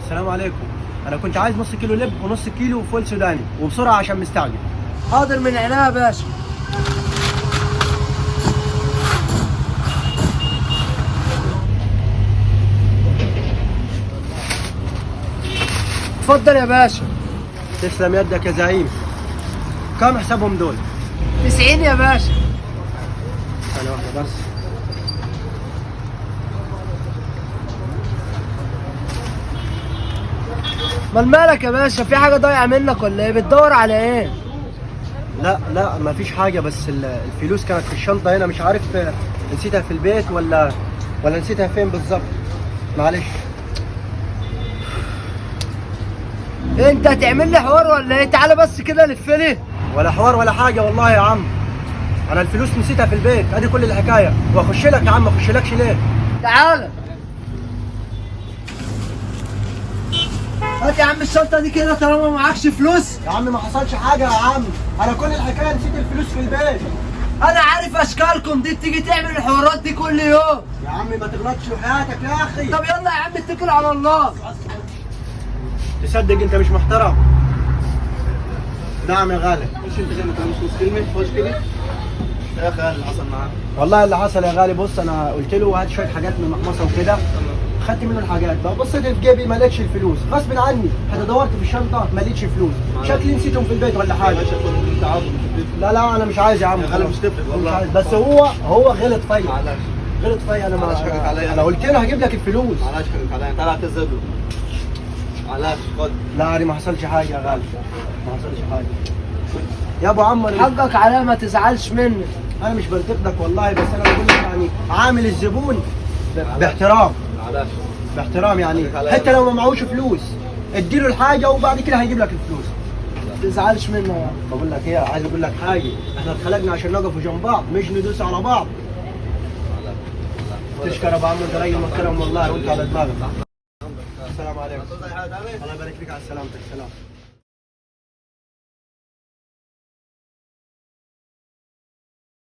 السلام عليكم. انا كنت عايز نص كيلو لب ونص كيلو فول سوداني وبسرعه عشان مستعجل. حاضر من عينيا يا باشا. اتفضل يا باشا. تسلم يدك يا زعيم. كم حسابهم دول؟ 90 يا باشا. ثانيه واحده بس. مال مالك يا باشا؟ في حاجة ضايعة منك ولا ايه؟ بتدور على ايه؟ لا ما فيش حاجه، بس الفلوس كانت في الشنطه هنا، مش عارف نسيتها في البيت ولا نسيتها فين بالظبط. معلش. انت هتعمل لي حوار ولا ايه؟ تعالى بس كده لفلي. ولا حوار ولا حاجه والله يا عم. انا الفلوس نسيتها في البيت، ادي كل الحكايه. واخش لك يا عم، اخش لكش ليه؟ تعالى. هات يا عم الشنطة دي كده طالما معكش فلوس. يا عم ما حصلش حاجه يا عم، انا كل الحكايه نسيت الفلوس في البيت. انا عارف اشكالكم دي، بتيجي تعمل الحوارات دي كل يوم. يا عم ما تغلطش وحياتك يا اخي. طب يلا يا عم اتكل على الله. تصدق انت مش محترم. نعم يا غالي. مش انت زي ما كان نص كلمه خش كده يا اخي. اللي حصل معاك والله اللي حصل يا غالي، بص انا قلت له هات شويه حاجات من المحمصه وكده، خدت منه الحاجات بقى، بصيت في جيبي ما لقيتش الفلوس غصب عني، حتى دورت في الشنطه ما لقيتش فلوس، شكلي نسيتهم في البيت ولا حاجه. انت عاوز لا انا مش عايز يا عم. يا غالي مش تفرق والله. مش عايز. بس هو غلط فيا. معلش غلط فيا. انا معلش حقك عليا. انا قلت له هجيب لك الفلوس. معلش حقك عليا. تعالى اعتذر له. معلش خد. لا ما حصلش حاجه يا غالي، ما حصلش حاجه يا ابو عمر. حقك عليا ما تزعلش مني. انا مش بنتقدك والله، بس انا بقول لك يعني عامل الزبون باحترام. معلش باحترام يعني، حتى لو ما معهوش فلوس اديله الحاجه وبعد كده هيجيب لك الفلوس. ما تزعلش مني يا عم. بقول لك ايه، عايز اقول لك حاجه، احنا اتخلقنا عشان نقف جنب بعض مش ندوس على بعض. تشكر يا ابو عمرو، انت راجل محترم والله، وانت على دماغك. السلام عليكم. الله يبارك فيك، على سلامتك. سلام.